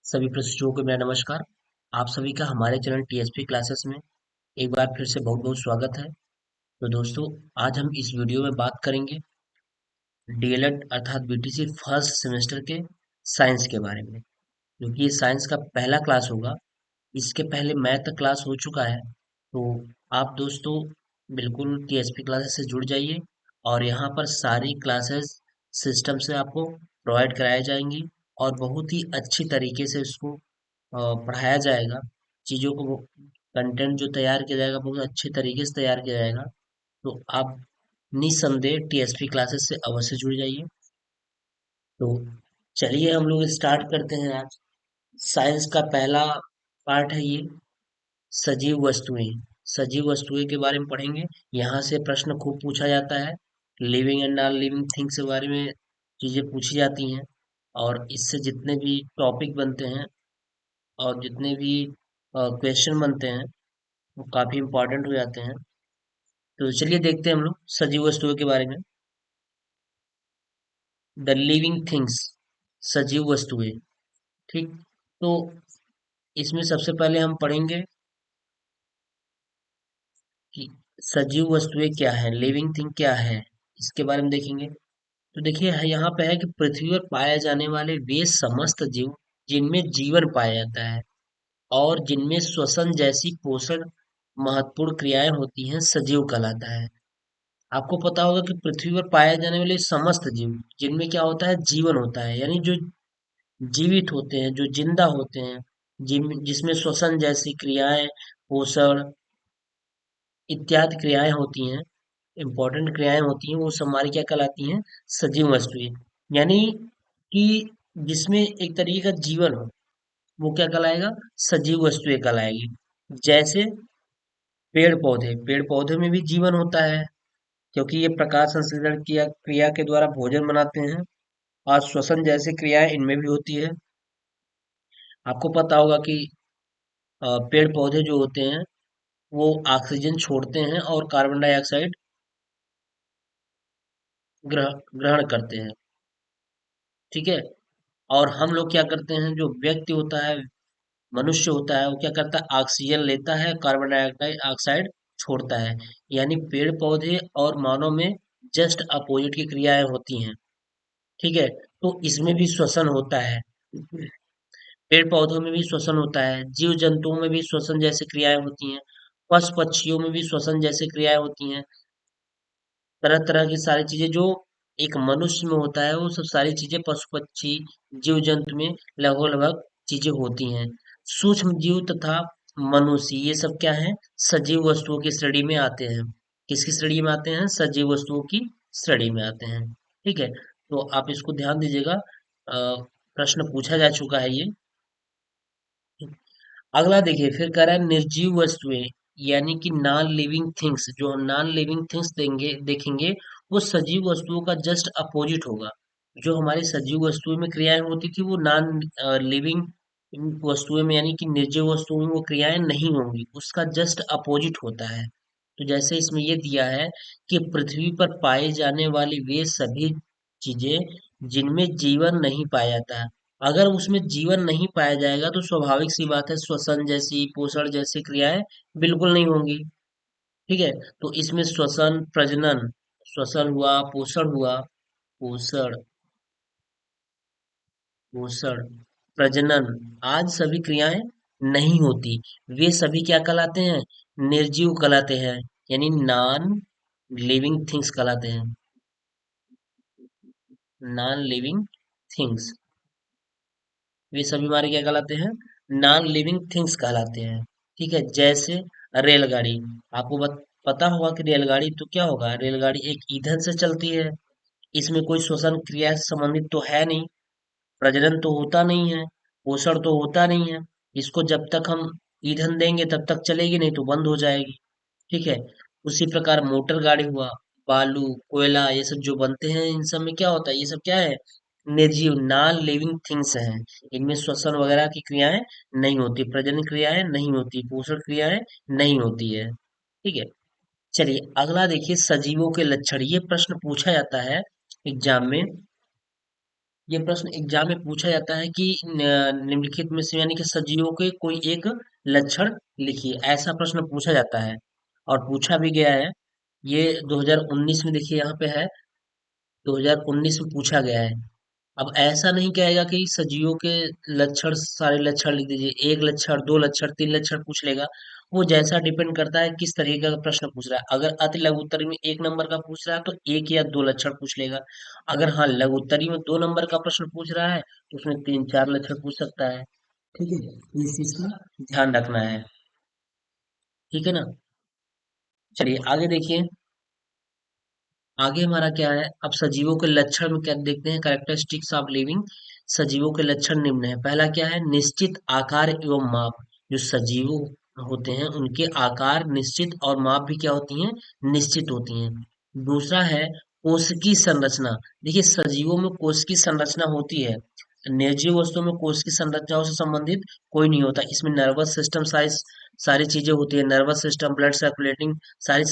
सभी प्रशिक्षुओं को मेरा नमस्कार। आप सभी का हमारे चैनल टीएसपी क्लासेस में एक बार फिर से बहुत बहुत स्वागत है। तो दोस्तों, आज हम इस वीडियो में बात करेंगे डीएलएड अर्थात बीटीसी फर्स्ट सेमेस्टर के साइंस के बारे में, क्योंकि ये साइंस का पहला क्लास होगा। इसके पहले मैथ क्लास हो चुका है। तो आप दोस्तों बिल्कुल टीएसपी क्लासेस से जुड़ जाइए और यहाँ पर सारी क्लासेस सिस्टम से आपको प्रोवाइड कराई जाएंगी और बहुत ही अच्छी तरीके से इसको पढ़ाया जाएगा। चीज़ों को कंटेंट जो तैयार किया जाएगा बहुत अच्छे तरीके से तैयार किया जाएगा। तो आप निस्संदेह टीएसपी क्लासेस से अवश्य जुड़ जाइए। तो चलिए हम लोग स्टार्ट करते हैं। आज साइंस का पहला पार्ट है ये सजीव वस्तुएं। सजीव वस्तुएं के बारे में पढ़ेंगे। यहाँ से प्रश्न खूब पूछा जाता है। Living and non living things के बारे में चीजें पूछी जाती हैं और इससे जितने भी टॉपिक बनते हैं और जितने भी क्वेश्चन बनते हैं वो काफी इंपॉर्टेंट हो जाते हैं। तो चलिए देखते हैं हम लोग सजीव वस्तुओं के बारे में। द लिविंग थिंग्स, सजीव वस्तुएं। ठीक। तो इसमें सबसे पहले हम पढ़ेंगे कि सजीव वस्तुएं क्या है, लिविंग थिंग क्या है, इसके बारे में देखेंगे। तो देखिए यहाँ पे है कि पृथ्वी पर पाए जाने वाले वे समस्त जीव जिनमें जीवन पाया जाता है और जिनमें श्वसन जैसी पोषण महत्वपूर्ण क्रियाएं होती हैं सजीव कहलाता है। आपको पता होगा कि पृथ्वी पर पाए जाने वाले समस्त जीव जिनमें क्या होता है, जीवन होता है, यानी जो जीवित होते हैं, जो जिंदा होते हैं, जिन जिसमें श्वसन जैसी क्रियाएं, पोषण इत्यादि क्रियाएं होती हैं, इंपॉर्टेंट क्रियाएं होती हैं, वो सब हमारी क्या कहलाती हैं, सजीव वस्तुएं। यानी कि जिसमें एक तरीके का जीवन हो वो क्या कहलाएगा, सजीव वस्तुएं कहलाएगी। जैसे पेड़ पौधे में भी जीवन होता है क्योंकि ये प्रकाश संश्लेषण क्रिया क्रिया के द्वारा भोजन बनाते हैं और श्वसन जैसी क्रियाएं इनमें भी होती है। आपको पता होगा कि पेड़ पौधे जो होते हैं वो ऑक्सीजन छोड़ते हैं और कार्बन डाइऑक्साइड ग्रहण करते हैं। ठीक है। और हम लोग क्या करते हैं, जो व्यक्ति होता है, मनुष्य होता है, वो क्या करता है, ऑक्सीजन लेता है, कार्बन डाइऑक्साइड ऑक्साइड छोड़ता है। यानी पेड़ पौधे और मानव में जस्ट अपोजिट की क्रियाएं होती हैं। ठीक है। तो इसमें भी श्वसन होता है। पेड़ पौधों में भी श्वसन होता है, जीव जंतुओं में भी श्वसन जैसी क्रियाएं होती हैं, पशु पक्षियों में भी श्वसन जैसी क्रियाएं होती हैं। तरह तरह की सारी चीजें जो एक मनुष्य में होता है वो सब सारी चीजें पशु पक्षी जीव जंतु में लगभग लगभग चीजें होती हैं। सूक्ष्म जीव तथा मनुष्य ये सब क्या है, सजीव वस्तुओं की श्रेणी में आते हैं। किसकी श्रेणी में आते हैं, सजीव वस्तुओं की श्रेणी में आते हैं। ठीक है। तो आप इसको ध्यान दीजिएगा। प्रश्न पूछा जा चुका है ये। अगला देखिए, फिर कह रहा है निर्जीव वस्तुएं, यानी कि नॉन लिविंग थिंग्स। जो हम नॉन लिविंग थिंग्स देंगे देखेंगे वो सजीव वस्तुओं का जस्ट अपोजिट होगा। जो हमारी सजीव वस्तुओं में क्रियाएं होती थी वो नॉन लिविंग वस्तुएं में यानी कि निर्जीव वस्तुओं में वो क्रियाएं नहीं होंगी, उसका जस्ट अपोजिट होता है। तो जैसे इसमें ये दिया है कि पृथ्वी पर पाई जाने वाली वे सभी चीजें जिनमें जीवन नहीं पाया जाता है। अगर उसमें जीवन नहीं पाया जाएगा तो स्वाभाविक सी बात है श्वसन जैसी पोषण जैसी क्रियाएं बिल्कुल नहीं होंगी। ठीक है। तो इसमें श्वसन प्रजनन, श्वसन हुआ, पोषण हुआ, पोषण पोषण प्रजनन आज सभी क्रियाएं नहीं होती। वे सभी क्या कहलाते हैं, निर्जीव कहलाते हैं, यानी नॉन लिविंग थिंग्स कहलाते हैं। नॉन लिविंग थिंग्स, वे सभी हमारे क्या कहलाते हैं, नॉन लिविंग थिंग्स कहलाते हैं। ठीक है। जैसे रेलगाड़ी। आपको पता होगा कि रेलगाड़ी तो क्या होगा, रेलगाड़ी एक ईंधन से चलती है। इसमें कोई श्वसन क्रिया से संबंधित तो है नहीं, प्रजनन तो होता नहीं है, पोषण तो होता नहीं है। इसको जब तक हम ईंधन देंगे तब तक चलेगी, नहीं तो बंद हो जाएगी। ठीक है। उसी प्रकार मोटर गाड़ी हुआ, बालू कोयला ये सब जो बनते हैं इन सब में क्या होता है, ये सब क्या है, निर्जीव नॉन लिविंग थिंग्स हैं। इनमें श्वसन वगैरह की क्रियाएं नहीं होती, प्रजनन क्रियाएं नहीं होती, पोषण क्रियाएं नहीं होती है। ठीक है। चलिए अगला देखिए, सजीवों के लक्षण। ये प्रश्न पूछा जाता है एग्जाम में ये प्रश्न एग्जाम में पूछा जाता है कि निम्नलिखित में से यानी कि सजीवों के कोई एक लक्षण लिखिए, ऐसा प्रश्न पूछा जाता है और पूछा भी गया है। ये 2019 में देखिए यहाँ पे है, 2019 में पूछा गया है। अब ऐसा नहीं कहेगा कि सजीवों के लक्षण, सारे लक्षण लिख दीजिए, एक लक्षण, दो लक्षण, तीन लक्षण पूछ लेगा। वो जैसा डिपेंड करता है किस तरीके का प्रश्न पूछ रहा है। अगर अति लघु उत्तरी में एक नंबर का पूछ रहा है तो एक या दो लक्षण पूछ लेगा। अगर हाँ लघु उत्तरी में दो नंबर का प्रश्न पूछ रहा है तो उसमें तीन चार लक्षण पूछ सकता है। ठीक है, इस चीज का ध्यान रखना है। ठीक है ना। चलिए आगे देखिए, आगे हमारा क्या है। अब सजीवों के लक्षण में क्या देखते हैं, कैरेक्टरिस्टिक्स ऑफ लिविंग। सजीवों के लक्षण निम्न है। पहला क्या है, निश्चित आकार एवं माप। जो सजीव होते हैं उनके आकार निश्चित और माप भी क्या होती हैं, निश्चित होती हैं। दूसरा है कोशिकी संरचना। देखिए सजीवों में कोशिकी संरचना होती है, निर्जीव वस्तुओं में कोशिकी संरचनाओं से संबंधित कोई नहीं होता। इसमें नर्वस सिस्टम सारी सारी चीजें होती है, नर्वस सिस्टम, ब्लड सर्कुलेटिंग, सारी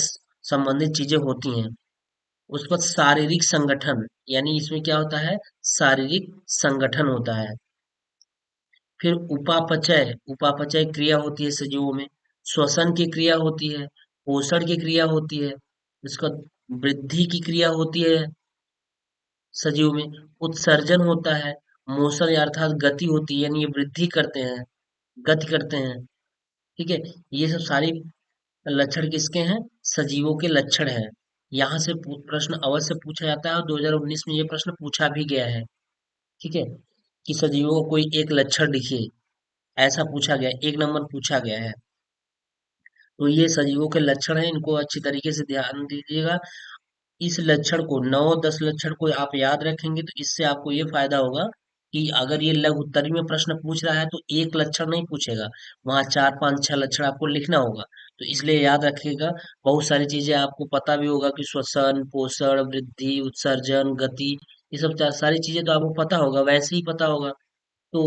संबंधित चीजें होती हैं। उसके बाद शारीरिक संगठन, यानी इसमें क्या होता है, शारीरिक संगठन होता है। फिर उपापचय, उपापचय क्रिया होती है सजीवों में। श्वसन की क्रिया होती है, पोषण की क्रिया होती है। उसका वृद्धि की क्रिया होती है सजीव में। उत्सर्जन होता है, मोशन या अर्थात गति होती है, यानी ये वृद्धि करते हैं, गति करते हैं। ठीक है, ये सब सारी लक्षण किसके हैं, सजीवों के लक्षण हैं। यहाँ से प्रश्न अवश्य पूछा जाता है और 2019 में ये प्रश्न पूछा भी गया है। ठीक है, कि सजीवों को कोई एक लक्षण लिखिए, ऐसा पूछा गया, एक नंबर पूछा गया है। तो ये सजीवों के लक्षण हैं, इनको अच्छी तरीके से ध्यान दीजिएगा। इस लक्षण को 9-10 लक्षण को आप याद रखेंगे तो इससे आपको ये फायदा होगा कि अगर ये लघु उत्तरी में प्रश्न पूछ रहा है तो एक लक्षण नहीं पूछेगा, वहां 4 5 6 लक्षण आपको लिखना होगा। तो इसलिए याद रखिएगा। बहुत सारी चीजें आपको पता भी होगा कि श्वसन, पोषण, वृद्धि, उत्सर्जन, गति, ये सब सारी चीजें तो आपको पता होगा, वैसे ही पता होगा। तो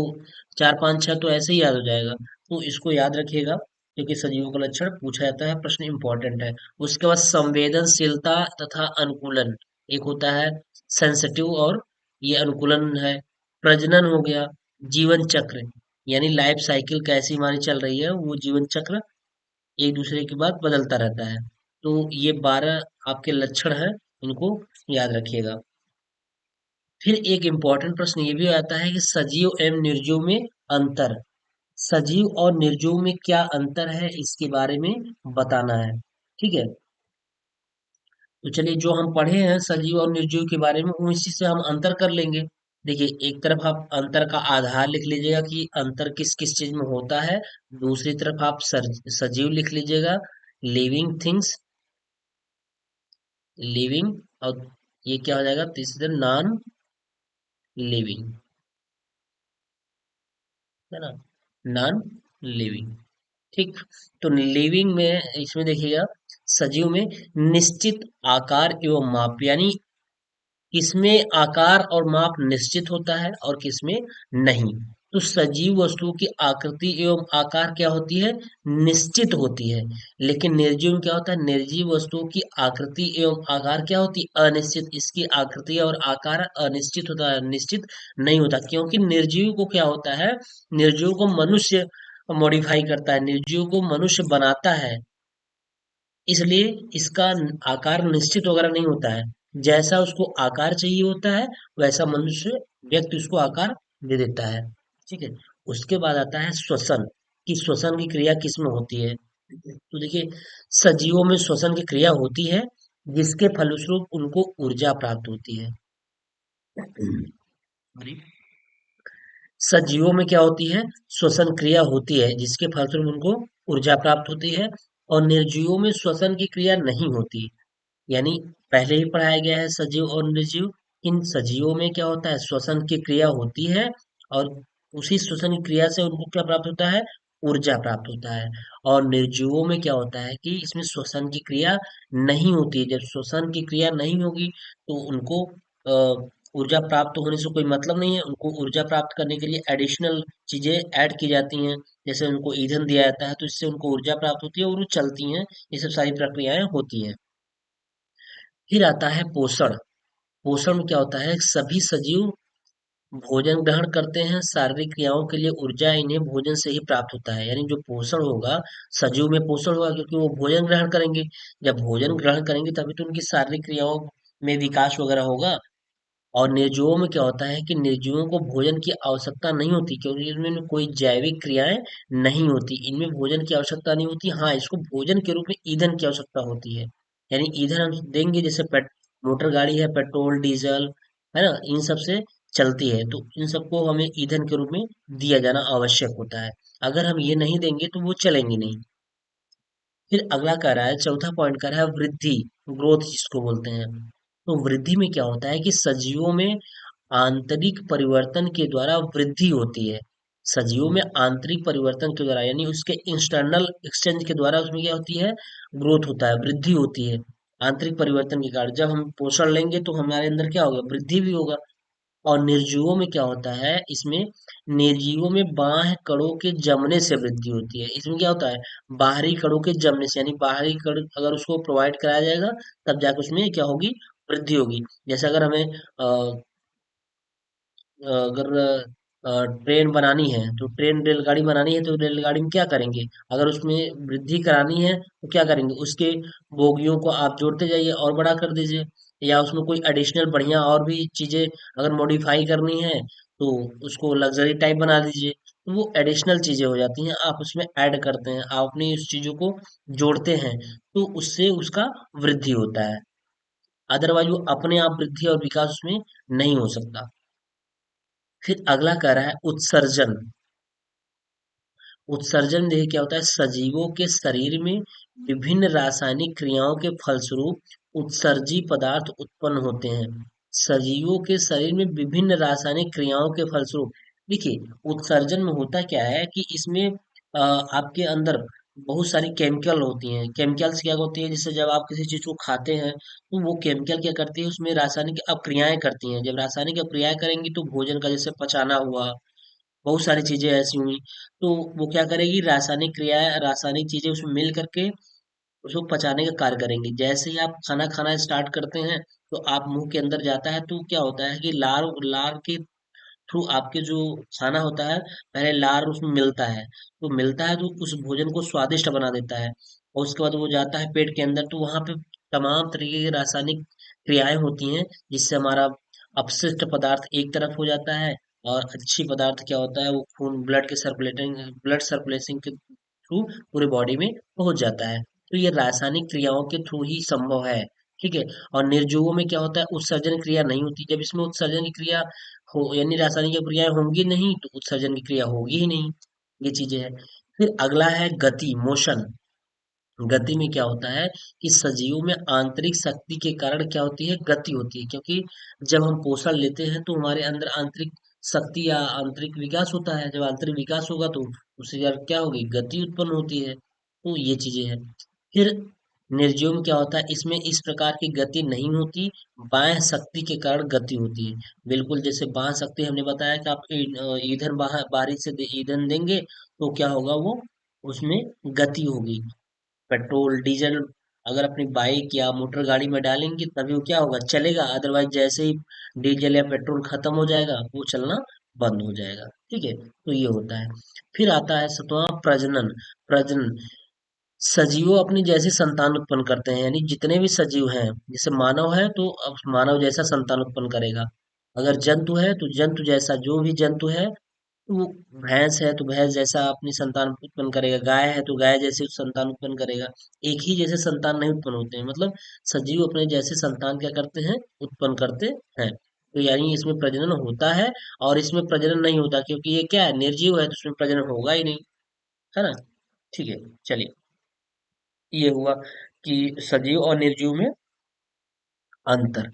4 5 6 तो ऐसे ही याद हो जाएगा। तो इसको याद रखिएगा, क्योंकि सजीवों का लक्षण पूछा जाता है, प्रश्न इंपॉर्टेंट है। उसके बाद संवेदनशीलता तथा अनुकूलन, एक होता है सेंसिटिव और ये अनुकूलन है। प्रजनन हो गया, जीवन चक्र, यानी लाइफ साइकिल कैसी हमारी चल रही है, वो जीवन चक्र एक दूसरे के बाद बदलता रहता है। तो ये 12 आपके लक्षण हैं, इनको याद रखिएगा। फिर एक इम्पोर्टेंट प्रश्न ये भी आता है कि सजीव एवं निर्जीव में अंतर। सजीव और निर्जीव में क्या अंतर है, इसके बारे में बताना है। ठीक है, तो चलिए जो हम पढ़े हैं सजीव और निर्जीव के बारे में उसी से हम अंतर कर लेंगे। देखिए एक तरफ आप अंतर का आधार लिख लीजिएगा कि अंतर किस किस चीज में होता है। दूसरी तरफ आप सजीव लिख लीजिएगा, लिविंग थिंग्स, लिविंग, और ये क्या हो जाएगा, तीसरे नॉन लिविंग, है ना, नॉन लिविंग। ठीक, तो लिविंग में इसमें देखिएगा, सजीव में निश्चित आकार एवं माप, यानी किसमें आकार और माप निश्चित होता है और किसमें नहीं। तो सजीव वस्तुओं की आकृति एवं आकार क्या होती है, निश्चित होती है। लेकिन निर्जीव में क्या होता है, निर्जीव वस्तुओं की आकृति एवं आकार क्या होती है, अनिश्चित। इसकी आकृति और आकार अनिश्चित होता है, निश्चित नहीं होता। क्योंकि निर्जीव को क्या होता है, निर्जीव को मनुष्य मॉडिफाई करता है, निर्जीव को मनुष्य बनाता है, इसलिए इसका आकार निश्चित वगैरह नहीं होता है। जैसा उसको आकार चाहिए होता है वैसा मनुष्य व्यक्ति उसको आकार दे देता है। ठीक है, उसके बाद आता है श्वसन, कि श्वसन की क्रिया किसमें होती है। तो देखिए सजीवों में श्वसन की क्रिया होती है, जिसके फलस्वरूप उनको ऊर्जा प्राप्त होती है। सॉरी, सजीवों में क्या होती है, श्वसन क्रिया होती है, जिसके फलस्वरूप उनको ऊर्जा प्राप्त होती है। और निर्जीवों में श्वसन की क्रिया नहीं होती, यानी पहले ही पढ़ाया गया है सजीव और निर्जीव। इन सजीवों में क्या होता है, श्वसन की क्रिया होती है, और उसी श्वसन की क्रिया से उनको क्या प्राप्त होता है, ऊर्जा प्राप्त होता है। और निर्जीवों में क्या होता है कि इसमें श्वसन की क्रिया नहीं होती है। जब श्वसन की क्रिया नहीं होगी तो उनको ऊर्जा प्राप्त होने से कोई मतलब नहीं है। उनको ऊर्जा प्राप्त करने के लिए एडिशनल चीजें ऐड की जाती हैं, जैसे उनको ईंधन दिया जाता है तो इससे उनको ऊर्जा प्राप्त होती है और वो चलती हैं। ये सब सारी प्रक्रियाएं होती हैं। फिर आता है पोषण। पोषण में क्या होता है, सभी सजीव भोजन ग्रहण करते हैं, शारीरिक क्रियाओं के लिए ऊर्जा इन्हें भोजन से ही प्राप्त होता है। यानी जो पोषण होगा, सजीव में पोषण होगा क्योंकि वो भोजन ग्रहण करेंगे। जब भोजन ग्रहण करेंगे तभी तो उनकी शारीरिक क्रियाओं में विकास वगैरह होगा। और निर्जीवों में क्या होता है कि निर्जीवों को भोजन की आवश्यकता नहीं होती क्योंकि इनमें कोई जैविक क्रियाएं नहीं होती, इनमें भोजन की आवश्यकता नहीं होती। हाँ, इसको भोजन के रूप में ईंधन की आवश्यकता होती है। यानी ईंधन हम देंगे, जैसे मोटर गाड़ी है, पेट्रोल डीजल है ना, इन सब से चलती है, तो इन सबको हमें ईंधन के रूप में दिया जाना आवश्यक होता है। अगर हम ये नहीं देंगे तो वो चलेंगी नहीं। फिर अगला कह रहा है, चौथा पॉइंट कह रहा है वृद्धि, ग्रोथ जिसको बोलते हैं। तो वृद्धि में क्या होता है कि सजीवों में आंतरिक परिवर्तन के द्वारा वृद्धि होती है। सजीवों में आंतरिक परिवर्तन के द्वारा, यानी उसके इंटरनल एक्सचेंज के द्वारा उसमें क्या होती है, ग्रोथ होता है, वृद्धि होती है। आंतरिक परिवर्तन के कारण जब हम पोषण लेंगे तो हमारे अंदर क्या होगा, वृद्धि भी होगा। और निर्जीवों में क्या होता है, इसमें निर्जीवों में बाह्य कणों के जमने से वृद्धि होती है। इसमें क्या होता है, बाहरी कणों के जमने से, यानी बाहरी कण अगर उसको प्रोवाइड कराया जाएगा तब जाकर उसमें क्या होगी, वृद्धि होगी। जैसे अगर हमें अगर ट्रेन बनानी है तो रेलगाड़ी बनानी है तो रेलगाड़ी में क्या करेंगे, अगर उसमें वृद्धि करानी है तो क्या करेंगे, उसके बोगियों को आप जोड़ते जाइए और बड़ा कर दीजिए, या उसमें कोई एडिशनल बढ़िया और भी चीजें अगर मॉडिफाई करनी है तो उसको लग्जरी टाइप बना दीजिए। तो वो एडिशनल चीजें हो जाती हैं, आप उसमें ऐड करते हैं, आप अपनी उस चीजों को जोड़ते हैं, तो उससे उसका वृद्धि होता है। अदरवाइज वो अपने आप वृद्धि और विकास उसमें नहीं हो सकता। फिर अगला कह रहा है उत्सर्जन। उत्सर्जन देखिए क्या होता है, सजीवों के शरीर में विभिन्न रासायनिक क्रियाओं के फलस्वरूप उत्सर्जी पदार्थ उत्पन्न होते हैं। सजीवों के शरीर में विभिन्न रासायनिक क्रियाओं के फलस्वरूप, देखिए उत्सर्जन में होता क्या है कि इसमें आपके अंदर बहुत सारी केमिकल होती हैं। केमिकल्स क्या होती है, जैसे जब आप किसी चीज को खाते हैं तो वो केमिकल क्या करती है, उसमें रासायनिक अपक्रियाएं करती हैं। जब रासायनिक अपक्रियाएं करेंगी तो भोजन का जैसे पचाना हुआ, बहुत सारी चीजें ऐसी हुई, तो वो क्या करेगी, रासायनिक क्रियाएं, रासायनिक चीजें उसमें मिल करके उसको पचाने का कार्य करेंगी। जैसे ही आप खाना खाना स्टार्ट करते हैं तो आप मुंह के अंदर जाता है तो क्या होता है कि लार लार के थ्रू आपके जो खाना होता है, पहले लार उसमें मिलता है, तो मिलता है तो उस भोजन को स्वादिष्ट बना देता है। और उसके बाद वो जाता है पेट के अंदर, तो वहां पे तमाम तरीके की रासायनिक क्रियाएं होती हैं जिससे हमारा अपशिष्ट पदार्थ एक तरफ हो जाता है, और अच्छी पदार्थ क्या होता है, वो खून ब्लड सर्कुलेशन के थ्रू पूरे बॉडी में पहुंच जाता है। तो ये रासायनिक क्रियाओं के थ्रू ही संभव है। ठीक है। और निर्जीवों में क्या होता है, उत्सर्जन क्रिया नहीं होती। जब इसमें उत्सर्जन की क्रिया हो, यानी रासायनिक क्रियाएं होंगी नहीं तो उत्सर्जन की क्रिया होगी ही नहीं। ये चीजें हैं। फिर अगला है गति, मोशन। गति में क्या होता है कि सजीवों में आंतरिक शक्ति के कारण क्या होती है, गति होती है, क्योंकि जब हम पोषण लेते हैं तो हमारे अंदर आंतरिक शक्ति या आंतरिक विकास होता है। जब आंतरिक विकास होगा तो उससे यार क्या होगी, गति उत्पन्न होती है। तो ये चीजें हैं। फिर निर्जीव में क्या होता है, इसमें इस प्रकार की गति नहीं होती, बाह्य शक्ति के कारण गति होती है। बिल्कुल जैसे बाह्य शक्ति हमने बताया कि आप ईंधन बाहरी से ईंधन देंगे तो क्या होगा, वो उसमें गति होगी। पेट्रोल डीजल अगर अपनी बाइक या मोटर गाड़ी में डालेंगे तभी वो क्या होगा, चलेगा। अदरवाइज जैसे ही डीजल या पेट्रोल खत्म हो जाएगा वो चलना बंद हो जाएगा। ठीक है, तो ये होता है। फिर आता है सतवां, प्रजनन। प्रजनन, सजीव अपनी जैसी संतान उत्पन्न करते हैं, यानी जितने भी सजीव हैं, जैसे मानव है तो अब मानव जैसा संतान उत्पन्न करेगा। अगर जंतु है तो जंतु जैसा, जो भी जंतु है वो, भैंस है तो भैंस जैसा अपनी संतान उत्पन्न करेगा, गाय है तो गाय जैसे संतान उत्पन्न करेगा। एक ही जैसे संतान नहीं उत्पन्न होते हैं, मतलब सजीव अपने जैसे संतान क्या करते हैं, उत्पन्न करते हैं। तो यानी इसमें प्रजनन होता है, और इसमें प्रजनन नहीं होता क्योंकि ये क्या है, निर्जीव है तो इसमें प्रजनन होगा ही नहीं, है ना। ठीक है, चलिए, ये हुआ कि सजीव और निर्जीव में अंतर।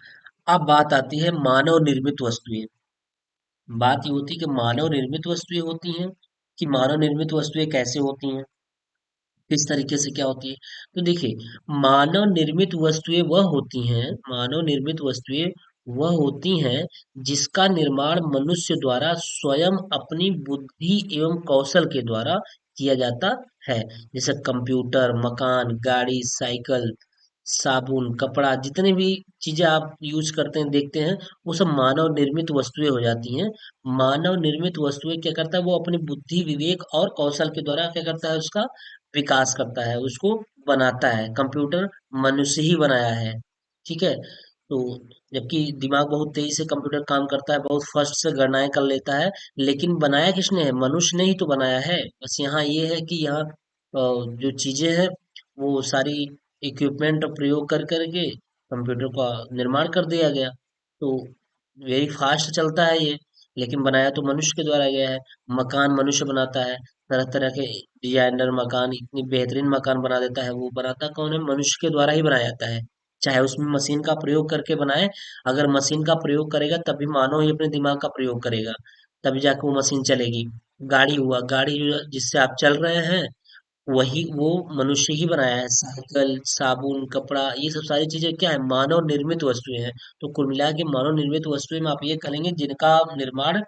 अब बात आती है मानव निर्मित वस्तुएं। बात ये होती है कि मानव निर्मित वस्तुएं होती हैं, कि मानव निर्मित वस्तुएं कैसे होती हैं, किस तरीके से क्या होती है। तो देखिए, मानव निर्मित वस्तुएं वह होती हैं जिसका निर्माण मनुष्य द्वारा स्वयं अपनी बुद्धि एवं कौशल के द्वारा किया जाता है। जैसे कंप्यूटर, मकान, गाड़ी, साइकिल, साबुन, कपड़ा, जितने भी चीजें आप यूज करते हैं, देखते हैं, वो सब मानव निर्मित वस्तुएं हो जाती हैं। मानव निर्मित वस्तुएं क्या करता है, वो अपनी बुद्धि, विवेक और कौशल के द्वारा क्या करता है, उसका विकास करता है, उसको बनाता है। कंप्यूटर मनुष्य ही बनाया है, ठीक है। तो जबकि दिमाग बहुत तेजी से कंप्यूटर काम करता है, बहुत फर्स्ट से गणनाएं कर लेता है, लेकिन बनाया किसने है? मनुष्य ने ही तो बनाया है। बस यहाँ ये है कि यहाँ जो चीजें हैं वो सारी इक्विपमेंट प्रयोग कर करके कंप्यूटर का निर्माण कर दिया गया। तो वेरी फास्ट चलता है ये, लेकिन बनाया तो मनुष्य के द्वारा गया है। मकान मनुष्य बनाता है, तरह तरह के डिजाइनर मकान, इतनी बेहतरीन मकान बना देता है, वो बनाता कौन है? मनुष्य के द्वारा ही बनाया जाता है। चाहे उसमें मशीन का प्रयोग करके बनाए, अगर मशीन का प्रयोग करेगा तभी मानव ही अपने दिमाग का प्रयोग करेगा, तभी जाके वो मशीन चलेगी। गाड़ी हुआ, गाड़ी जो जिससे आप चल रहे हैं, वही वो मनुष्य ही बनाया है। साइकिल, साबुन, कपड़ा, ये सब सारी चीजें क्या है? मानव निर्मित वस्तुएं हैं। तो कुल मिला के मानव निर्मित वस्तुएं में आप ये करेंगे जिनका निर्माण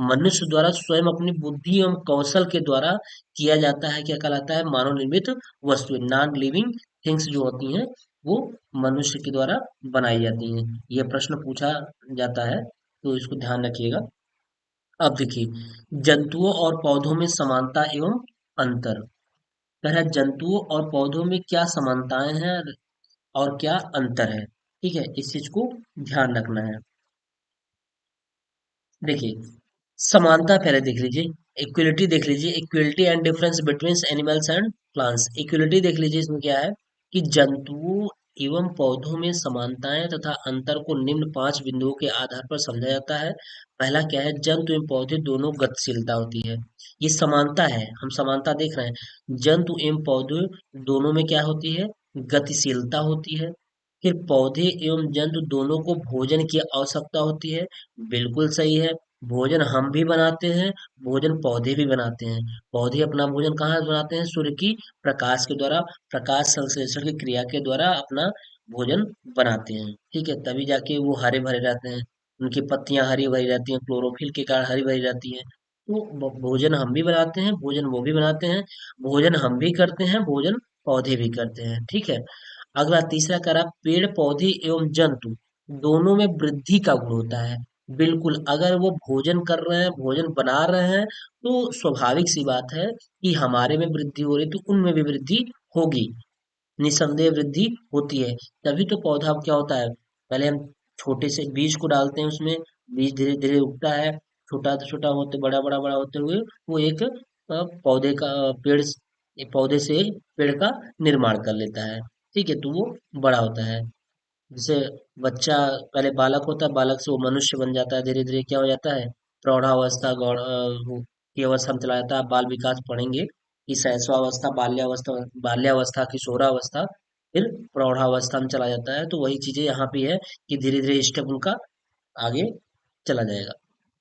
मनुष्य द्वारा स्वयं अपनी बुद्धि एवं कौशल के द्वारा किया जाता है। क्या कहलाता है? मानव निर्मित वस्तुएं, नॉन लिविंग थिंग्स जो होती हैं, वो मनुष्य के द्वारा बनाई जाती हैं। ये प्रश्न पूछा जाता है, तो इसको ध्यान रखिएगा। अब देखिए, जंतुओं और पौधों में समानता एवं अंतर। कह रहा है जंतुओं और पौधों में क्या समानताएं हैं और क्या अंतर है। ठीक है, इस चीज को ध्यान रखना है। देखिए, समानता पहले देख लीजिए, इक्वलिटी देख लीजिए, equality and difference between animals and plants. Equality देख लीजिए, इसमें क्या है कि जंतुओं एवं पौधों में समानताएं तथा अंतर को निम्न 5 बिंदुओं के आधार पर समझा जाता है। पहला क्या है? जंतु एवं पौधे दोनों गतिशीलता होती है। ये समानता है, हम समानता देख रहे हैं। जंतु एवं पौधे दोनों में क्या होती है? गतिशीलता होती है। फिर पौधे एवं जंतु दोनों को भोजन की आवश्यकता होती है। बिल्कुल सही है। भोजन हम भी बनाते हैं, भोजन पौधे भी बनाते हैं। पौधे अपना भोजन कहाँ से बनाते हैं? सूर्य की प्रकाश के द्वारा, प्रकाश संश्लेषण की क्रिया के द्वारा अपना भोजन बनाते हैं। ठीक है, तभी जाके वो हरे भरे रहते हैं, उनकी पत्तियां हरी भरी रहती हैं, क्लोरोफिल के कारण हरी भरी रहती हैं। तो भोजन हम भी बनाते हैं, भोजन वो भी बनाते हैं। भोजन हम भी करते हैं, भोजन पौधे भी करते हैं। ठीक है। अगला तीसरा करा, पेड़ पौधे एवं जंतु दोनों में वृद्धि का गुण होता है। बिल्कुल, अगर वो भोजन कर रहे हैं, भोजन बना रहे हैं, तो स्वाभाविक सी बात है कि हमारे में वृद्धि हो रही, तो उनमें भी वृद्धि होगी। निसंदेह वृद्धि होती है। तभी तो पौधा क्या होता है, पहले हम छोटे से बीज को डालते हैं उसमें, बीज धीरे धीरे उगता है, छोटा छोटा होते बड़ा बड़ा बड़ा होते हुए वो एक पौधे का पौधे से पेड़ का निर्माण कर लेता है। ठीक है, तो वो बड़ा होता है। जैसे बच्चा पहले बालक होता है, बालक से वो मनुष्य बन जाता है, धीरे धीरे क्या हो जाता है? प्रौढ़ावस्था, की अवस्था में चला जाता है। बाल विकास पढ़ेंगे कि शैशवावस्था, बाल्यावस्था, बाल्यावस्था, किशोरावस्था, फिर प्रौढ़ावस्था में चला जाता है। तो वही चीजें यहाँ पे है कि धीरे धीरे स्टेप उनका आगे चला जाएगा।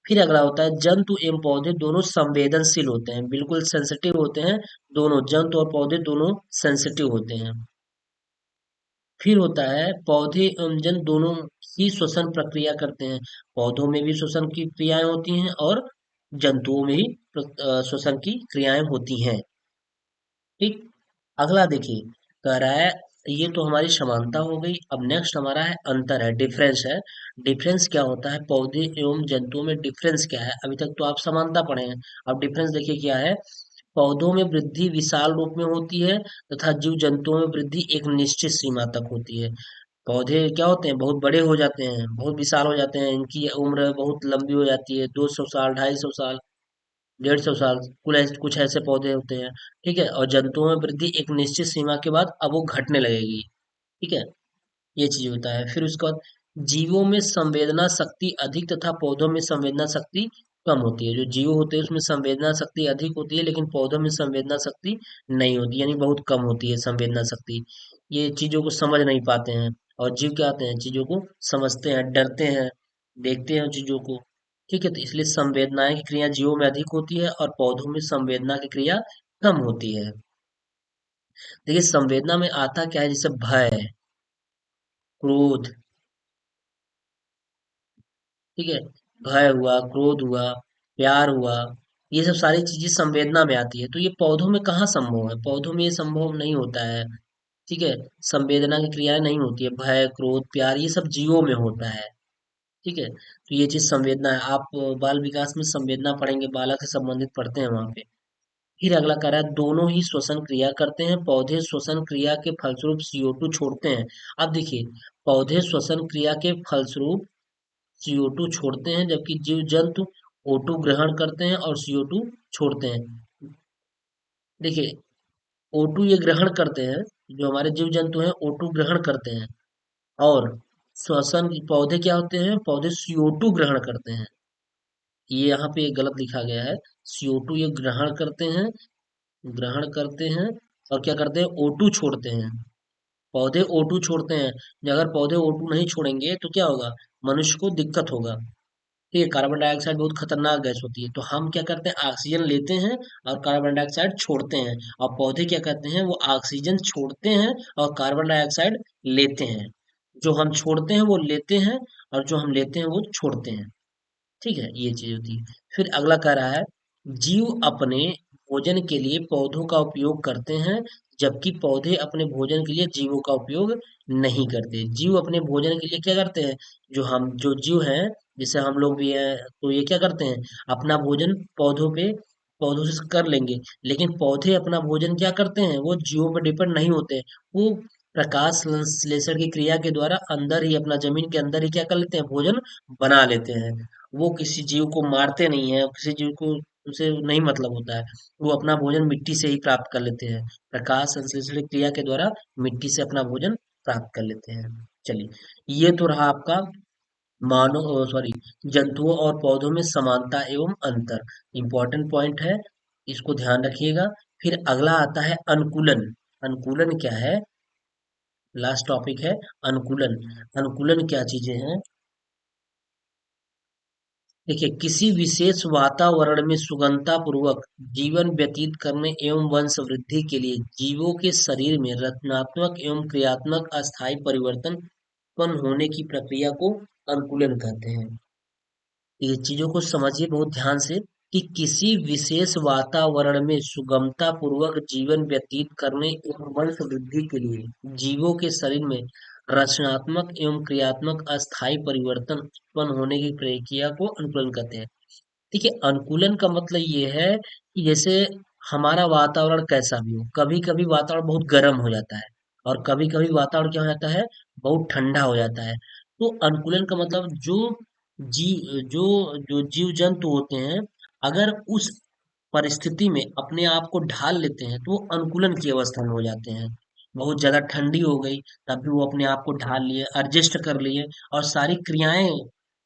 फिर अगला होता है, जंतु एवं पौधे दोनों संवेदनशील होते हैं, बिल्कुल सेंसिटिव होते हैं। दोनों जंतु और पौधे दोनों सेंसिटिव होते हैं। फिर होता है, पौधे एवं जंतु दोनों ही श्वसन प्रक्रिया करते हैं। पौधों में भी श्वसन की क्रियाएं होती हैं और जंतुओं में भी श्वसन की क्रियाएं होती हैं। ठीक। अगला देखिए, कह रहा है, ये तो हमारी समानता हो गई। अब नेक्स्ट हमारा है अंतर, है डिफरेंस है। डिफरेंस क्या होता है? पौधे एवं जंतुओं में डिफरेंस क्या है? अभी तक तो आप समानता पढ़े हैं, अब डिफरेंस देखिए क्या है। पौधों में वृद्धि विशाल रूप में होती है तथा जीव जंतुओं में वृद्धि एक निश्चित सीमा तक होती है। पौधे क्या होते हैं? बहुत बड़े हो जाते हैं, बहुत विशाल हो जाते हैं, इनकी उम्र बहुत लंबी हो जाती है, 200 साल, 250 साल, 150 साल, कुछ ऐसे पौधे होते हैं। ठीक है, और जंतुओं में वृद्धि एक निश्चित सीमा के बाद अब वो घटने लगेगी। ठीक है, ये चीज होता है। फिर उसके बाद, जीवों में संवेदना शक्ति अधिक तथा पौधों में संवेदना शक्ति कम होती है। जो जीव होते हैं उसमें संवेदना शक्ति अधिक होती है, लेकिन पौधों में संवेदना शक्ति नहीं होती, यानी बहुत कम होती है संवेदना शक्ति। ये चीजों को समझ नहीं पाते हैं। और जीव क्या आते हैं? चीजों को समझते हैं, डरते हैं, देखते हैं चीजों को। ठीक है, तो इसलिए संवेदनाएं की क्रिया जीवों में अधिक होती है और पौधों में संवेदना की क्रिया कम होती है। देखिए, संवेदना में आता क्या है? जैसे भय, क्रोध, ठीक है, भय हुआ, क्रोध हुआ, प्यार हुआ, ये सब सारी चीजें संवेदना में आती है। तो ये पौधों में कहाँ संभव है? पौधों में ये संभव नहीं होता है। ठीक है। संवेदना की क्रियाएं नहीं होती है, भय क्रोध प्यार ये सब जीवों में होता है। ठीक है, तो ये चीज संवेदना है। आप बाल विकास में संवेदना पढ़ेंगे, बालक से संबंधित पढ़ते हैं वहां पे। फिर अगला कह रहा है दोनों ही श्वसन क्रिया करते हैं, पौधे श्वसन क्रिया के फलस्वरूप CO2 छोड़ते हैं। अब देखिए, पौधे श्वसन क्रिया के फलस्वरूप CO2 छोड़ते हैं, जबकि जीव जंतु O2 ग्रहण करते हैं और CO2 छोड़ते हैं। देखिए, O2 ये ग्रहण करते हैं, जो हमारे जीव जंतु हैं O2 ग्रहण करते हैं, और श्वसन पौधे क्या होते हैं, पौधे CO2 ग्रहण करते हैं। ये यहाँ पे गलत लिखा गया है। CO2 ये ग्रहण करते हैं और क्या करते हैं, O2 छोड़ते हैं। पौधे O2 छोड़ते हैं। अगर पौधे O2 नहीं छोड़ेंगे तो क्या होगा, मनुष्य को दिक्कत होगा। ठीक है, कार्बन डाइऑक्साइड बहुत खतरनाक गैस होती है, तो हम क्या करते हैं, ऑक्सीजन लेते हैं और कार्बन डाइऑक्साइड छोड़ते हैं। और पौधे क्या करते हैं, वो ऑक्सीजन छोड़ते हैं और कार्बन डाइऑक्साइड लेते हैं। जो हम छोड़ते हैं वो लेते हैं, और जो हम लेते हैं वो छोड़ते हैं। ठीक है, ये चीज होती है। फिर अगला कह रहा है जीव अपने भोजन के लिए पौधों का उपयोग करते हैं, जबकि पौधे अपने भोजन के लिए जीवों का उपयोग नहीं करते। जीव अपने भोजन के लिए क्या करते हैं, जो जीव हैं, जैसे हम लोग भी हैं, तो ये क्या करते हैं, अपना भोजन पौधों से कर लेंगे। लेकिन पौधे अपना भोजन क्या करते हैं, वो जीवों पर डिपेंड नहीं होते। वो प्रकाश संश्लेषण की क्रिया के द्वारा अंदर ही, अपना जमीन के अंदर ही क्या कर लेते हैं, भोजन बना लेते हैं। वो किसी जीव को मारते नहीं है, किसी जीव को उनसे नहीं मतलब होता है। वो अपना भोजन मिट्टी से ही प्राप्त कर लेते हैं। प्रकाश संश्लेषण क्रिया के द्वारा मिट्टी से अपना भोजन प्राप्त कर लेते हैं। चलिए, ये तो रहा आपका मानव सॉरी जंतुओं और पौधों में समानता एवं अंतर। इंपॉर्टेंट पॉइंट है, इसको ध्यान रखिएगा। फिर अगला आता है अनुकूलन। अनुकूलन क्या है, लास्ट टॉपिक है अनुकूलन। अनुकूलन क्या चीजें हैं, देखिए, किसी विशेष वातावरण में सुगमता पूर्वक जीवन व्यतीत करने एवं वंश वृद्धि के लिए जीवों के शरीर में रचनात्मक एवं क्रियात्मक अस्थायी परिवर्तन उत्पन्न होने की प्रक्रिया को अनुकूलन कहते हैं। ये चीजों को समझिए बहुत ध्यान से, कि किसी विशेष वातावरण में सुगमता पूर्वक जीवन व्यतीत करने एवं वंश वृद्धि के लिए जीवों के शरीर में रचनात्मक एवं क्रियात्मक अस्थायी परिवर्तन उत्पन्न होने की प्रक्रिया को अनुकूलन कहते हैं। देखिए, अनुकूलन का मतलब ये है कि जैसे हमारा वातावरण कैसा भी हो, कभी कभी वातावरण बहुत गर्म हो जाता है, और कभी कभी वातावरण क्या हो जाता है, बहुत ठंडा हो जाता है। तो अनुकूलन का मतलब जी जो जो जीव जंतु होते हैं, अगर उस परिस्थिति में अपने आप को ढाल लेते हैं तो वो अनुकूलन की अवस्था में हो जाते हैं। बहुत ज्यादा ठंडी हो गई, तब भी वो अपने आप को ढाल लिए, एडजस्ट कर लिए, और सारी क्रियाएं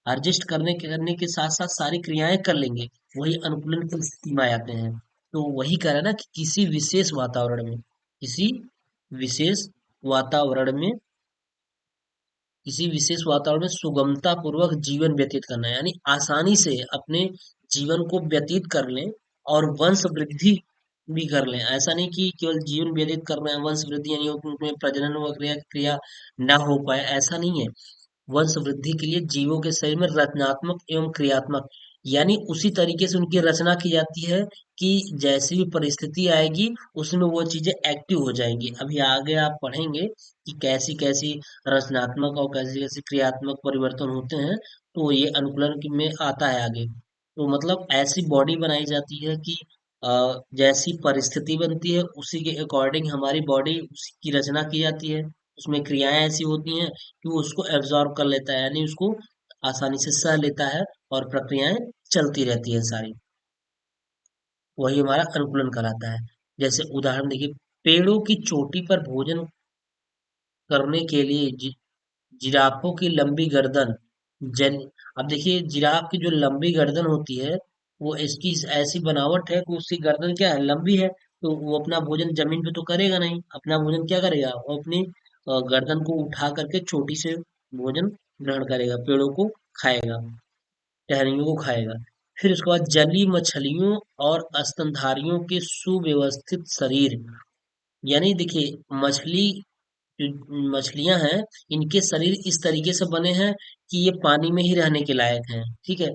एडजस्ट करने के साथ साथ सारी क्रियाएं कर लेंगे, वही अनुकूलन की स्थिति में आ जाते हैं। तो वही कह रहा है ना, कि किसी विशेष वातावरण में सुगमता पूर्वक जीवन व्यतीत करना, यानी आसानी से अपने जीवन को व्यतीत कर लें और वंश वृद्धि भी कर लें। ऐसा नहीं कि केवल जीवन व्यतीत कर रहे हैं, वंश वृद्धि यानी उनमें प्रजनन व क्रिया क्रिया ना हो पाए, ऐसा नहीं है। वंश वृद्धि के लिए जीवों के शरीर में रचनात्मक एवं क्रियात्मक, यानी उसी तरीके से उनकी रचना की जाती है कि जैसी भी परिस्थिति आएगी उसमें वो चीजें एक्टिव हो जाएंगी। अभी आगे आप पढ़ेंगे कि कैसी कैसी रचनात्मक और कैसी कैसी क्रियात्मक परिवर्तन होते हैं, तो ये अनुकूलन में आता है आगे। तो मतलब ऐसी बॉडी बनाई जाती है कि जैसी परिस्थिति बनती है उसी के अकॉर्डिंग हमारी बॉडी उसकी रचना की जाती है। उसमें क्रियाएं ऐसी होती हैं कि वो उसको एब्जॉर्ब कर लेता है, यानी उसको आसानी से सह लेता है, और प्रक्रियाएं चलती रहती है सारी। वही हमारा अनुकूलन कहलाता है। जैसे उदाहरण देखिए, पेड़ों की चोटी पर भोजन करने के लिए जिराफों की लंबी गर्दन जन अब देखिए, जिराफ की जो लंबी गर्दन होती है, वो इसकी ऐसी बनावट है कि उसकी गर्दन क्या है, लंबी है। तो वो अपना भोजन जमीन पे तो करेगा नहीं, अपना भोजन क्या करेगा, वो अपनी गर्दन को उठा करके चोटी से भोजन ग्रहण करेगा, पेड़ों को खाएगा, टहनियों को खाएगा। फिर उसके बाद जलीय मछलियों और स्तनधारियों के सुव्यवस्थित शरीर, यानी देखिए, मछलियां हैं, इनके शरीर इस तरीके से बने हैं कि ये पानी में ही रहने के लायक हैं। ठीक है,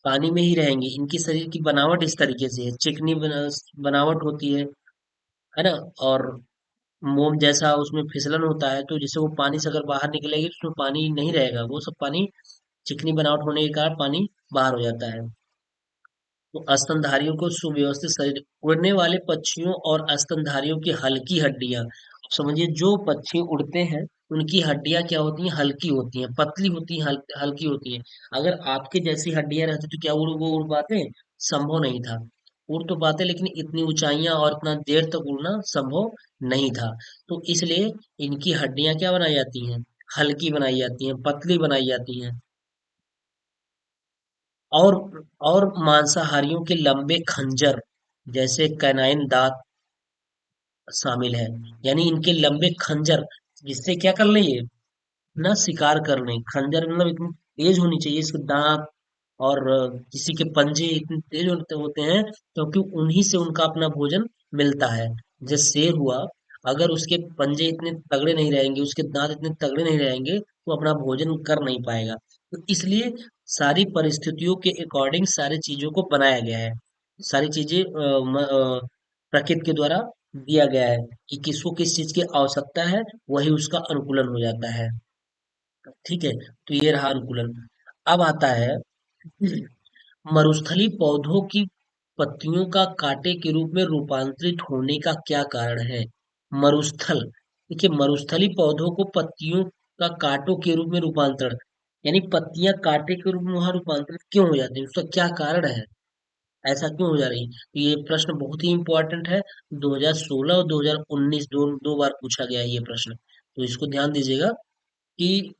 पानी में ही रहेंगे, इनकी शरीर की बनावट इस तरीके से है, चिकनी बनावट होती है ना। और मोम जैसा उसमें फिसलन होता है, तो जिससे वो पानी से अगर बाहर निकलेगी तो उसमें पानी नहीं रहेगा, वो सब पानी चिकनी बनावट होने के कारण पानी बाहर हो जाता है। तो स्तनधारियों को सुव्यवस्थित शरीर, उड़ने वाले पक्षियों और स्तनधारियों की हल्की हड्डियां, अब समझिए जो पक्षी उड़ते हैं उनकी हड्डियां क्या होती हैं, हल्की होती हैं, पतली होती हैं, हल्की होती हैं। अगर आपके जैसी हड्डियां रहती तो क्या वो उड़ पाते? संभव नहीं था। उड़ तो पाते, लेकिन इतनी ऊंचाइयां और इतना देर तक उड़ना संभव नहीं था। तो इसलिए इनकी हड्डियां क्या बनाई जाती हैं, हल्की बनाई जाती हैं, पतली बनाई जाती हैं। और और मांसाहारियों के लंबे खंजर जैसे कैनाइन दांत शामिल है, यानी इनके लंबे खंजर, जिससे क्या कर ले ये ना शिकार कर लें। खंजर मतलब इतनी तेज होनी चाहिए इसके दांत, और किसी के पंजे इतने तेज होते हैं, क्योंकि उन्हीं से उनका अपना भोजन मिलता है। जैसे शेर हुआ, अगर उसके पंजे इतने तगड़े नहीं रहेंगे, उसके दांत इतने तगड़े नहीं रहेंगे, तो अपना भोजन कर नहीं पाएगा। तो इसलिए सारी परिस्थितियों के अकॉर्डिंग सारी चीजों को बनाया गया है। सारी चीजें प्रकृति के द्वारा दिया गया है कि किसको किस चीज की आवश्यकता है, वही उसका अनुकूलन हो जाता है। ठीक है, तो ये रहा अनुकूलन। अब आता है मरुस्थलीय पौधों की पत्तियों का कांटे के रूप में रूपांतरित होने का क्या कारण है? मरुस्थल, देखिए मरुस्थलीय पौधों को पत्तियों का कांटों के रूप में रूपांतरण, यानी पत्तियां कांटे के रूप में वहां रूपांतरित क्यों हो जाती है, उसका क्या कारण है, ऐसा क्यों हो जा रही है? तो ये प्रश्न बहुत ही इंपॉर्टेंट है। 2016 और 2019 दो बार पूछा गया है ये प्रश्न, तो इसको ध्यान दीजिएगा कि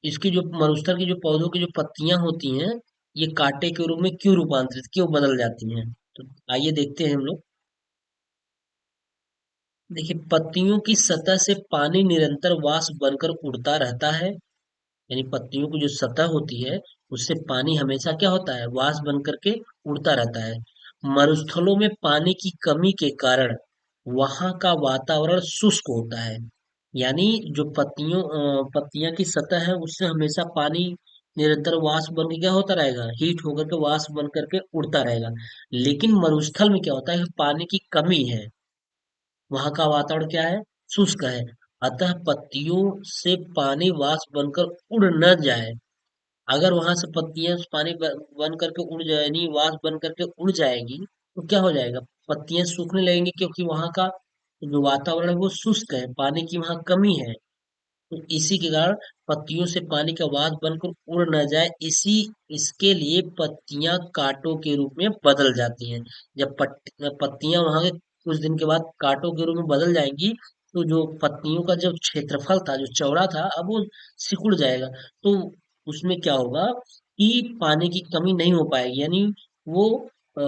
इसकी जो मरुस्थल की जो पौधों की जो पत्तियां होती हैं, ये कांटे के रूप में क्यों रूपांतरित, क्यों बदल जाती हैं? तो आइए देखते हैं हम लोग। देखिए, पत्तियों की सतह से पानी निरंतर वाष्प बनकर उड़ता रहता है, यानी पत्तियों की जो सतह होती है उससे पानी हमेशा क्या होता है, वाष्प बन करके उड़ता रहता है। मरुस्थलों में पानी की कमी के कारण वहां का वातावरण शुष्क होता है, यानी जो पत्तियां की सतह है उससे हमेशा पानी निरंतर वाष्प बन के क्या होता रहेगा, हीट होकर के वाष्प बन करके उड़ता रहेगा। लेकिन मरुस्थल में क्या होता है कि पानी की कमी है, वहां का वातावरण क्या है, शुष्क है। अतः पत्तियों से पानी वाष्प बनकर उड़ न जाए। अगर वहां से पत्तियां पानी बन करके उड़ जाए, नहीं वाष्प बन करके उड़ जाएगी, तो क्या हो जाएगा, पत्तियां सूखने लगेंगी, क्योंकि वहां का जो वातावरण है वो शुष्क है, पानी की वहां कमी है। तो इसी के कारण पत्तियों से पानी का वाष्प बनकर उड़ न जाए, इसी इसके लिए पत्तियां कांटों के रूप में बदल जाती हैं। जब पत्तियां वहां के कुछ दिन के बाद कांटों के रूप में बदल जाएंगी, तो जो पत्तियों का जो क्षेत्रफल था, जो चौड़ा था, अब वो सिकुड़ जाएगा। तो उसमें क्या होगा कि पानी की कमी नहीं हो पाएगी, यानी वो अ,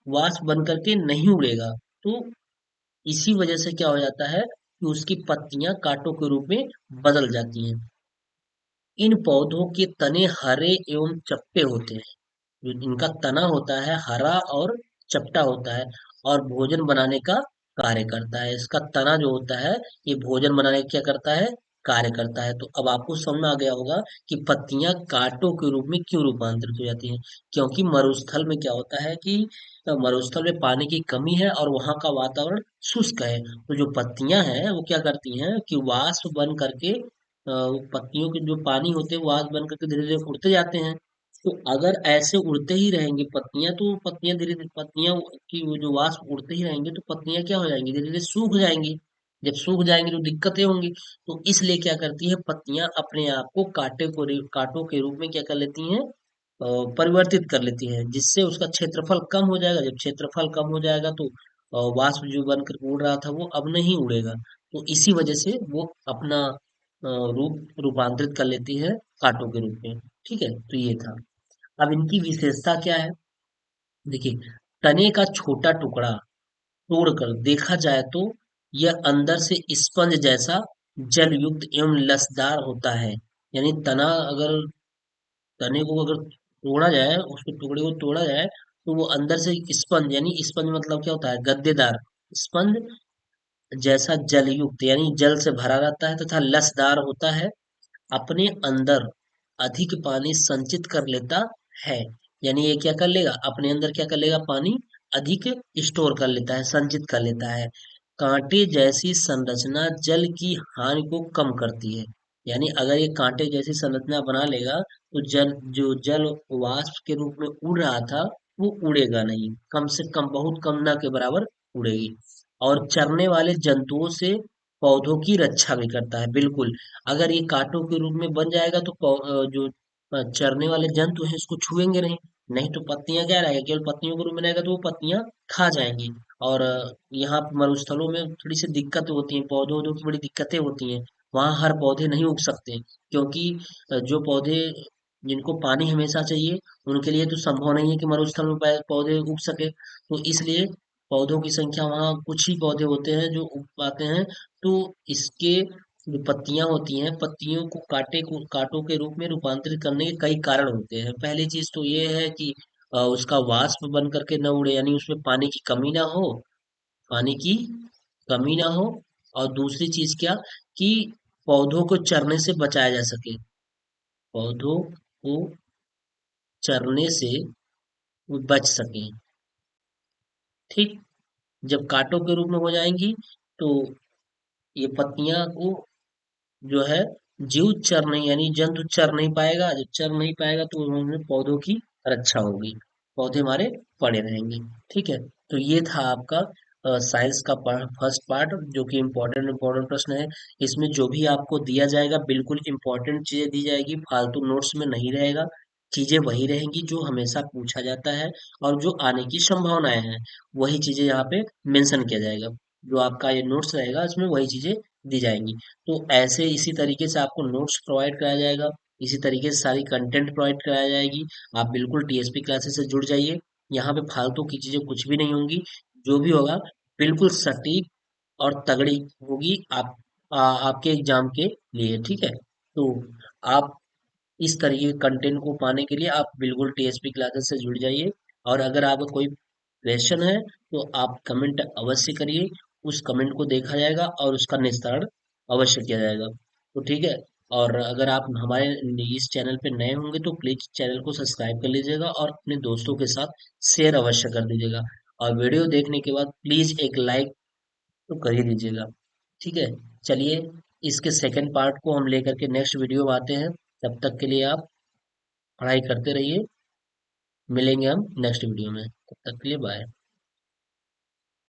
वाष्प बन करके नहीं उड़ेगा। तो इसी वजह से क्या हो जाता है कि उसकी पत्तियां कांटों के रूप में बदल जाती हैं। इन पौधों के तने हरे एवं चपटे होते हैं। जो इनका तना होता है हरा और चपटा होता है, और भोजन बनाने का कार्य करता है। इसका तना जो होता है, ये भोजन बनाने का क्या करता है, कार्य करता है। तो अब आपको समझ में आ गया होगा कि पत्तियां कांटों के रूप में क्यों रूपांतरित हो जाती हैं। क्योंकि मरुस्थल में क्या होता है कि मरुस्थल में पानी की कमी है और वहां का वातावरण शुष्क है। तो जो पत्तियां हैं वो क्या करती हैं कि वाष्प बन करके वो पत्तियों के जो पानी होते हैं वाष्प बन करके धीरे धीरे उड़ते जाते हैं। तो अगर ऐसे उड़ते ही रहेंगी पत्तियां, तो पत्तियां धीरे धीरे, पत्तियां की वो जो वाष्प उड़ते ही रहेंगे, तो पत्तियां क्या हो जाएंगी, धीरे धीरे सूख जाएंगी। जब सूख जाएंगी तो दिक्कतें होंगी। तो इसलिए क्या करती है पत्तियां, अपने आप को कांटों के रूप में क्या कर लेती हैं, परिवर्तित कर लेती हैं, जिससे उसका क्षेत्रफल कम हो जाएगा। जब क्षेत्रफल कम हो जाएगा तो वाष्प जो बनकर उड़ रहा था वो अब नहीं उड़ेगा। तो इसी वजह से वो अपना रूपांतरित कर लेती है कांटों के रूप में। ठीक है, तो ये था। अब इनकी विशेषता क्या है, देखिए, तने का छोटा टुकड़ा तोड़कर देखा जाए तो यह अंदर से स्पंज जैसा जल युक्त एवं लसदार होता है। यानी तने को अगर तोड़ा जाए, उसके टुकड़े को तोड़ा जाए, तो वो अंदर से स्पंज, यानी स्पंज मतलब क्या होता है, गद्देदार, स्पंज जैसा जल युक्त, यानी जल से भरा रहता है तथा लसदार होता है। अपने अंदर अधिक पानी संचित कर लेता है, यानी ये क्या कर लेगा, अपने अंदर क्या कर लेगा, पानी अधिक स्टोर कर लेता है, संचित कर लेता है। कांटे जैसी संरचना जल की हानि को कम करती है। यानी अगर ये कांटे जैसी संरचना बना लेगा तो जल वाष्प के रूप में उड़ रहा था वो उड़ेगा नहीं, कम से कम बहुत कम ना के बराबर उड़ेगी। और चरने वाले जंतुओं से पौधों की रक्षा भी करता है, बिल्कुल। अगर ये कांटों के रूप में बन जाएगा तो जो चरने वाले जंतु हैं इसको छुएंगे नहीं। नहीं तो पत्तियां क्या रहेगा, केवल पत्तियों के रूप में रहेगा तो वो पत्तियां खा जाएंगी। और यहाँ मरुस्थलों में थोड़ी सी दिक्कत होती है, पौधों वौधों की बड़ी दिक्कतें होती हैं। वहाँ हर पौधे नहीं उग सकते, क्योंकि जो पौधे जिनको पानी हमेशा चाहिए उनके लिए तो संभव नहीं है कि मरुस्थल में पौधे उग सके। तो इसलिए पौधों की संख्या वहाँ कुछ ही पौधे होते हैं जो उग पाते हैं। तो इसके जो पत्तियां होती हैं, पत्तियों को कांटों के रूप में रूपांतरित करने के कई कारण होते हैं। पहली चीज तो ये है कि उसका वाष्प बन करके न उड़े, यानी उसमें पानी की कमी ना हो, पानी की कमी ना हो। और दूसरी चीज क्या, कि पौधों को चरने से बचाया जा सके, पौधों को चरने से वो बच सके। ठीक, जब कांटों के रूप में हो जाएंगी तो ये पत्तियां को जो है जीव चर नहीं, यानी जंतु चर नहीं पाएगा। जब चर नहीं पाएगा तो उन्होंने पौधों की रक्षा होगी, पौधे हमारे पड़े रहेंगे। ठीक है, तो ये था आपका साइंस का फर्स्ट पार्ट, जो कि इम्पोर्टेंट इम्पोर्टेंट प्रश्न है। इसमें जो भी आपको दिया जाएगा बिल्कुल इम्पोर्टेंट चीजें दी जाएगी, फालतू नोट्स में नहीं रहेगा। चीजें वही रहेंगी जो हमेशा पूछा जाता है, और जो आने की संभावनाएं हैं वही चीजें यहाँ पे मेंशन किया जाएगा। जो आपका ये नोट्स रहेगा इसमें वही चीजें दी जाएंगी। तो ऐसे इसी तरीके से आपको नोट्स प्रोवाइड कराया जाएगा, इसी तरीके से सारी कंटेंट प्रोवाइड कराया जाएगी। आप बिल्कुल टीएसपी क्लासेस से जुड़ जाइए, यहाँ पे फालतू की चीजें कुछ भी नहीं होंगी। जो भी होगा बिल्कुल सटीक और तगड़ी होगी आपके एग्जाम के लिए। ठीक है, तो आप इस तरीके के कंटेंट को पाने के लिए आप बिल्कुल टीएसपी क्लासेस से जुड़ जाइए। और अगर आपका कोई क्वेश्चन है तो आप कमेंट अवश्य करिए, उस कमेंट को देखा जाएगा और उसका निस्तारण अवश्य किया जाएगा। तो ठीक है, और अगर आप हमारे इस चैनल पे नए होंगे तो प्लीज चैनल को सब्सक्राइब कर लीजिएगा और अपने दोस्तों के साथ शेयर अवश्य कर दीजिएगा। और वीडियो देखने के बाद प्लीज एक लाइक तो कर ही दीजिएगा। ठीक है, चलिए इसके सेकंड पार्ट को हम लेकर के नेक्स्ट वीडियो में आते हैं। तब तक के लिए आप पढ़ाई करते रहिए, मिलेंगे हम नेक्स्ट वीडियो में। तब तक के लिए बाय।